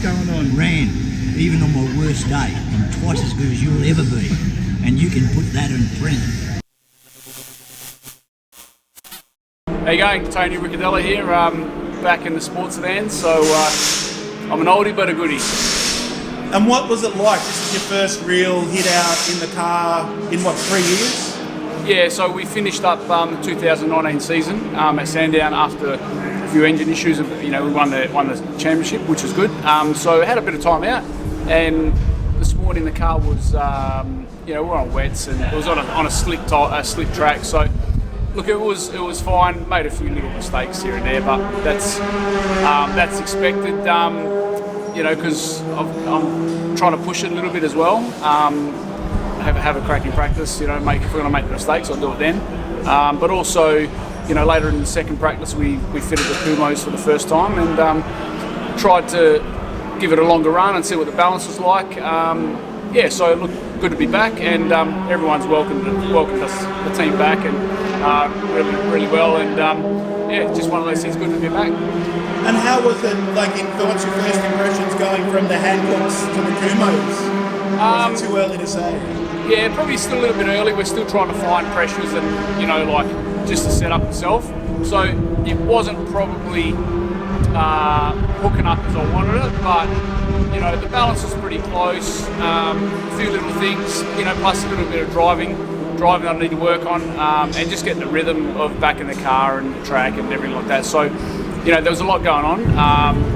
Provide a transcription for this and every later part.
going on? Ran, even on my worst day. I'm twice as good as you'll ever be. And you can put that in print. How you going? Tony Ricciardello here, back in the sports van. So I'm an oldie but a goodie. And what was it like? This is your first real hit out in the car in what, 3 years? Yeah, so we finished up the 2019 season at Sandown after a few engine issues. You know, we won the championship, which was good. So I had a bit of time out, and this morning the car was, you know, we're on wets and it was on a slick track. So look, it was fine. Made a few little mistakes here and there, but that's expected. You know, because I'm trying to push it a little bit as well. Have a crack in practice, you know, if we're going to make mistakes, I'll do it then. But also, you know, later in the second practice, we fitted the Kumos for the first time and tried to give it a longer run and see what the balance was like. Yeah, so look, good to be back, and everyone's welcomed us, the team back, and really well. And yeah, just one of those things. Good to be back. And how was it, like, what's your first impressions going from the Hancocks to the Kumos? Was it too early to say? Yeah, probably still a little bit early. We're still trying to find pressures and, you know, like just the setup itself. So it wasn't probably hooking up as I wanted it, but, you know, the balance was pretty close. A few little things, you know, plus a little bit of driving I need to work on, and just getting the rhythm of back in the car and the track and everything like that. So, you know, there was a lot going on,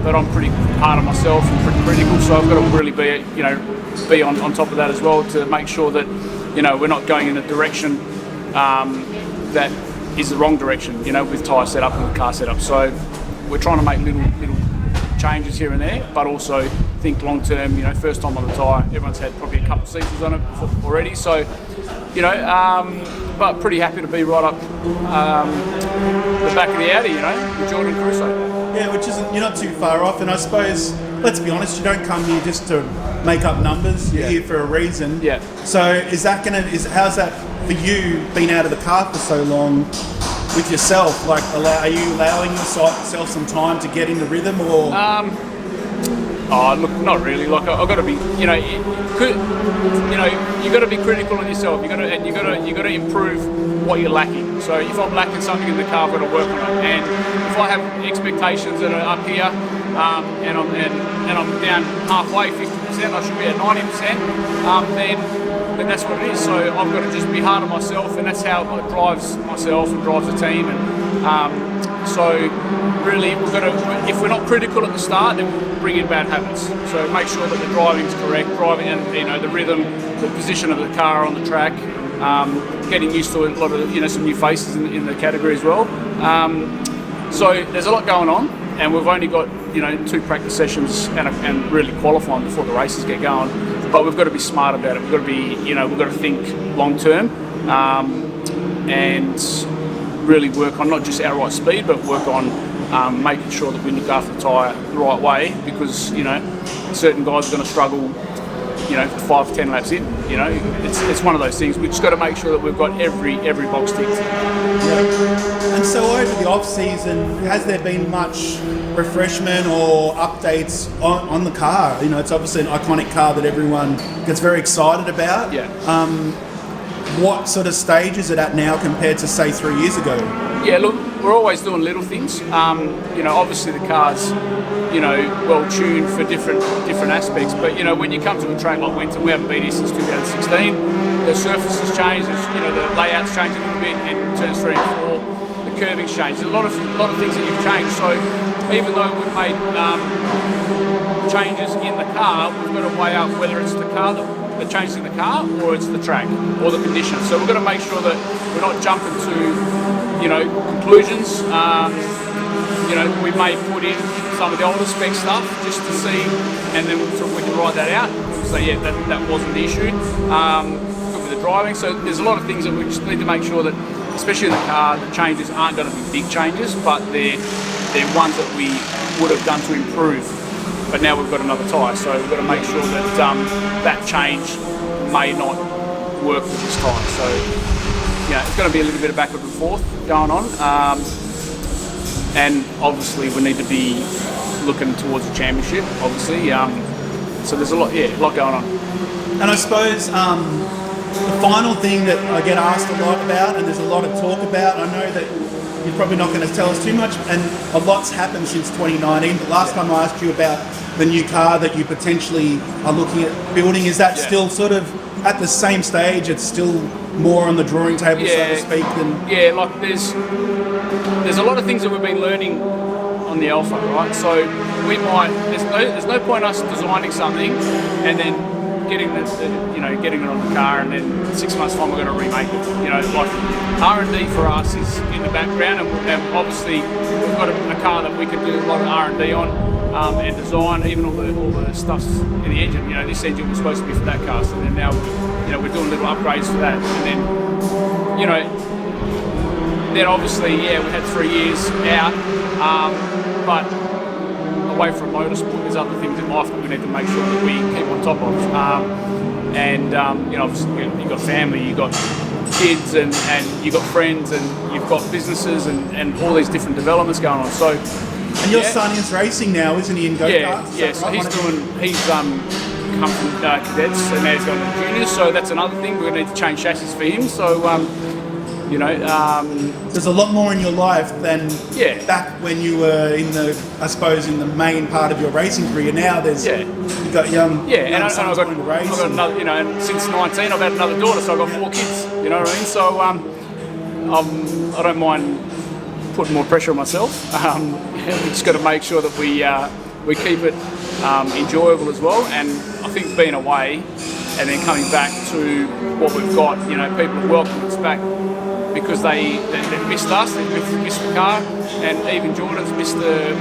but I'm pretty hard on myself and pretty critical, so I've got to really be on top of that as well to make sure that, you know, we're not going in a direction that is the wrong direction, you know, with tyre setup and the car setup. So we're trying to make little changes here and there, but also think long term. You know, first time on the tyre, everyone's had probably a couple of seasons on it already, so, you know, but pretty happy to be right up the back of the Audi, you know, with Jordan Crusoe. Yeah, which isn't, you're not too far off, and I suppose, let's be honest, you don't come here just to make up numbers. You're here for a reason. Yeah. So how's that for you, being out of the car for so long with yourself? Like, are you allowing yourself some time to get into rhythm, or? Oh, look, not really. Like, I've got to be, you know, you got to be critical on yourself. You got to improve what you're lacking. So if I'm lacking something in the car, I've got to work on it. And if I have expectations that are up here, and I'm down halfway, 50%, I should be at 90%. Then that's what it is. So I've got to just be hard on myself, and that's how it drives myself and drives the team. And so really, if we're not critical at the start, then we'll bring in bad habits. So make sure that the driving's correct, and, you know, the rhythm, the position of the car on the track, getting used to a lot of, you know, some new faces in the category as well. So there's a lot going on, and we've only got, you know, 2 practice sessions and really qualifying before the races get going. But we've got to be smart about it. We've got to be, you know, we've got to think long term, and really work on not just our right speed, but work on making sure that we look after the tyre the right way, because, you know, certain guys are going to struggle, you know, 5-10 laps in. You know, it's one of those things. We've just got to make sure that we've got every box ticked. Yeah. And so over the off season, has there been much refreshment or updates on the car? You know, it's obviously an iconic car that everyone gets very excited about. Yeah. What sort of stage is it at now compared to, say, 3 years ago? Yeah, look, we're always doing little things. You know, obviously the car's, you know, well tuned for different aspects. But, you know, when you come to a track like Winton, we haven't been here since 2016. The surface has changed. You know, the layout's changed a little bit in turns 3 and 4. The curving's changed. There's a lot of things that you've changed. So even though we've made changes in the car, we've got to weigh up whether it's the car the changes in the car, or it's the track or the conditions. So we've got to make sure that we're not jumping to, you know, conclusions. You know, we may put in some of the older spec stuff just to see, and then we can write that out. So yeah, that wasn't the issue. Good with the driving. So there's a lot of things that we just need to make sure that, especially in the car, the changes aren't going to be big changes, but they're ones that we would have done to improve. But now we've got another tyre, so we've got to make sure that that change may not work with this tyre. So yeah, it's going to be a little bit of backward and forth going on. and obviously we need to be looking towards a championship, obviously. So there's a lot going on. And I suppose the final thing that I get asked a lot about, and there's a lot of talk about, I know that you're probably not going to tell us too much, and a lot's happened since 2019, but last time I asked you about the new car that you potentially are looking at building, is that still sort of at the same stage? It's still more on the drawing table, so to speak? Like there's a lot of things that we've been learning on the Alpha, right? So we might, there's no point us designing something and then getting it on the car, and then 6 months time we're going to remake it. Like R&D for us is in the background, and obviously we've got a car that we can do a lot of R&D on, and design, even all the stuffs in the engine. This engine was supposed to be for that car, so then now we're doing little upgrades for that, and then obviously we had 3 years out, but away from motorsport, there's other things in life that we need to make sure that we keep on top of. Obviously you've got family, you've got kids, and you've got friends, and you've got businesses, and all these different developments going on. So, and your son is racing now, isn't he, in go-karts? Yeah. So he's come from cadets, and now he's going to juniors. So that's another thing. We're going to need to change chassis for him. So. There's a lot more in your life than back when you were in the main part of your racing career. Now you've got young sons wanting to race. I've got another, and since 19 I've had another daughter, so I've got 4 kids. You know what I mean? So I don't mind putting more pressure on myself. We just got to make sure that we keep it enjoyable as well. And I think being away and then coming back to what we've got, people have welcomed us back, because they missed us, they missed the car, and even Jordan's missed the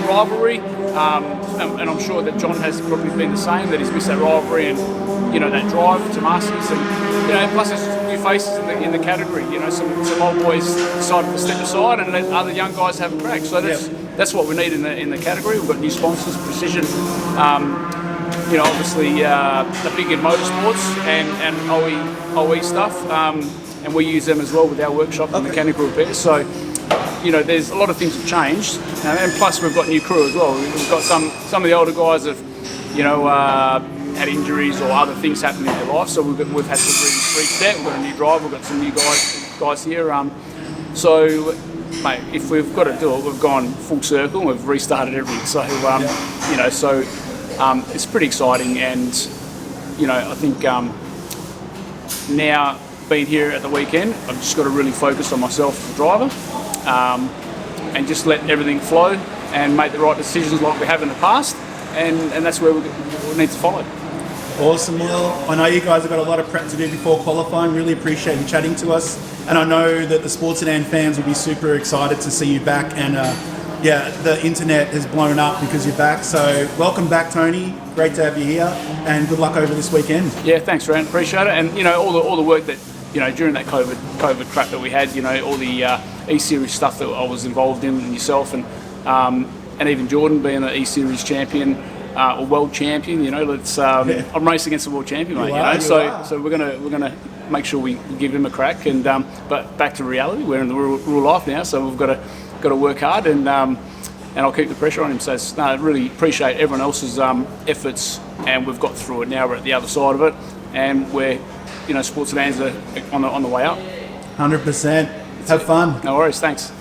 rivalry, and I'm sure that John has probably been the same, that he's missed that rivalry and that drive to Masters, and plus there's new faces in the category. Some old boys decided to step aside and let other young guys have a crack. So that's what we need in the category. We've got new sponsors, Precision. Obviously the big in motorsports and OE stuff. And we use them as well with our workshop and mechanical repairs. So, there's a lot of things have changed, and plus we've got new crew as well. We've got some of the older guys have, had injuries or other things happening in their life, so we've had to reset. We've got a new driver, we've got some new guys here. So, mate, if we've got to do it, we've gone full circle and we've restarted everything. So, it's pretty exciting, and I think now, being here at the weekend, I've just got to really focus on myself as a driver, and just let everything flow and make the right decisions like we have in the past, and that's where we need to follow. Awesome. Well, I know you guys have got a lot of prep to do before qualifying. Really appreciate you chatting to us, and I know that the Sports Sedan fans will be super excited to see you back, and the internet has blown up because you're back. So welcome back, Tony. Great to have you here, and good luck over this weekend. Yeah, thanks, Rand. Appreciate it. And all the work that during that COVID crap that we had, all the E-Series stuff that I was involved in, and yourself, and even Jordan being the E-Series champion or world champion. I'm racing against the world champion, mate. So we're gonna make sure we give him a crack. And but back to reality, we're in the real life now, so we've got to work hard, and I'll keep the pressure on him. So I really appreciate everyone else's efforts, and we've got through it. Now we're at the other side of it, and we're Sports Sedans are on the way up. 100%. Have fun. No worries. Thanks.